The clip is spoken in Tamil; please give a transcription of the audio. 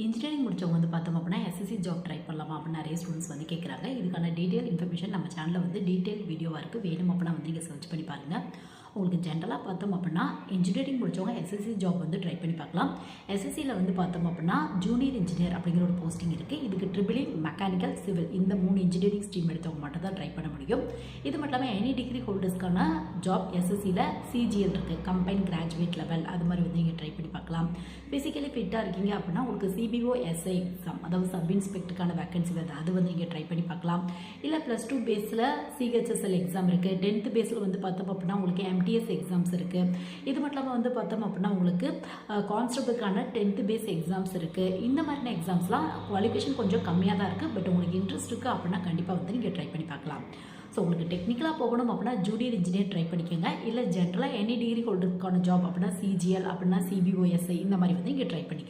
இன்ஜினியரிங் முடிச்சவங்க வந்து பார்த்தோம் அப்படின்னா எஸ்எஸ்சி ஜாப் ட்ரை பண்ணலாமா அப்படின்னு நிறைய ஸ்டூடெண்ட்ஸ் வந்து கேட்குறாங்க. இதுக்கான டீட்டெயில் இன்ஃபர்மேஷன் நம்ம சேனலில் வந்து டீட்டெயில் வீடியோவாக இருக்குது. வேணும் அப்படின்னா வந்து நீங்கள் சர்ச் பண்ணி பாருங்கள். உங்களுக்கு ஜென்ரலாக பார்த்தோம் அப்படின்னா இன்ஜினியரிங் முடிச்சவங்க எஸ்எஸ்சி ஜாப் வந்து ட்ரை பண்ணி பார்க்கலாம். எஸ்எஸ்சியில் வந்து பார்த்தோம் அப்படின்னா ஜூனியர் இன்ஜினியர் அப்படிங்கிற ஒரு போஸ்டிங் இருக்குது. இதுக்கு ட்ரிபிள் இ, மெக்கானிக்கல், சிவில் இந்த 3 இன்ஜினியரிங் ஸ்ட்ரீம் எடுத்தவங்க மட்டும் தான் ட்ரை பண்ண முடியும். இது மட்டும் இல்லாமல் எனி டிகிரி ஹோல்டர்ஸ்க்கான ஜாப் எஸ்எஸ்சியில் சிஜிஎல் இருக்குது, கம்பைன் கிராஜுவேட் லெவல், அது மாதிரி வந்து நீங்கள் ட்ரை பண்ணி பார்க்கலாம். ஃபிசிக்கலி ஃபிட்டாக இருக்கீங்க அப்படின்னா உங்களுக்கு சிபிஓ எஸ்ஐ எக்ஸாம், அதாவது சப் இன்ஸ்பெக்டருக்கான வேகன்சி வருது, அது வந்து நீங்கள் ட்ரை பண்ணி பார்க்கலாம். இல்லை +2 பேஸில் சிஹெச்எஸ்எல் எக்ஸாம் இருக்குது. 10th பேஸில் வந்து பார்த்தோம் அப்படின்னா உங்களுக்கு எம்டிஎஸ் எக்ஸாம்ஸ் இருக்குது. இது மட்டும் இல்லாமல் வந்து பார்த்தோம் அப்படின்னா உங்களுக்கு கான்ஸ்டபிளுக்கான 10th பேஸ் எக்ஸாம்ஸ் இருக்குது. இந்த மாதிரியான எக்ஸாம்ஸ்லாம் குவாலிஃபிகேஷன் கொஞ்சம் கம்மியாக தான் இருக்குது. பட் உங்களுக்கு இன்ட்ரெஸ்ட் இருக்குது அப்படின்னா கண்டிப்பாக வந்து நீங்கள் ட்ரை பண்ணி பார்க்கலாம். ஸோ உங்களுக்கு டெக்னிக்கலாக போகணும் அப்படின்னா ஜூனியர் இன்ஜினியர் ட்ரை பண்ணிக்கோங்க. இல்லை ஜென்ரலாக எனி டிகிரி ஹோல்டருக்கான ஜாப் அப்படின்னா சிஜிஎல் அப்படின்னா சிபிஓஎஸ்ஐ இந்த மாதிரி வந்து நீங்கள் ட்ரை பண்ணிக்கோங்க.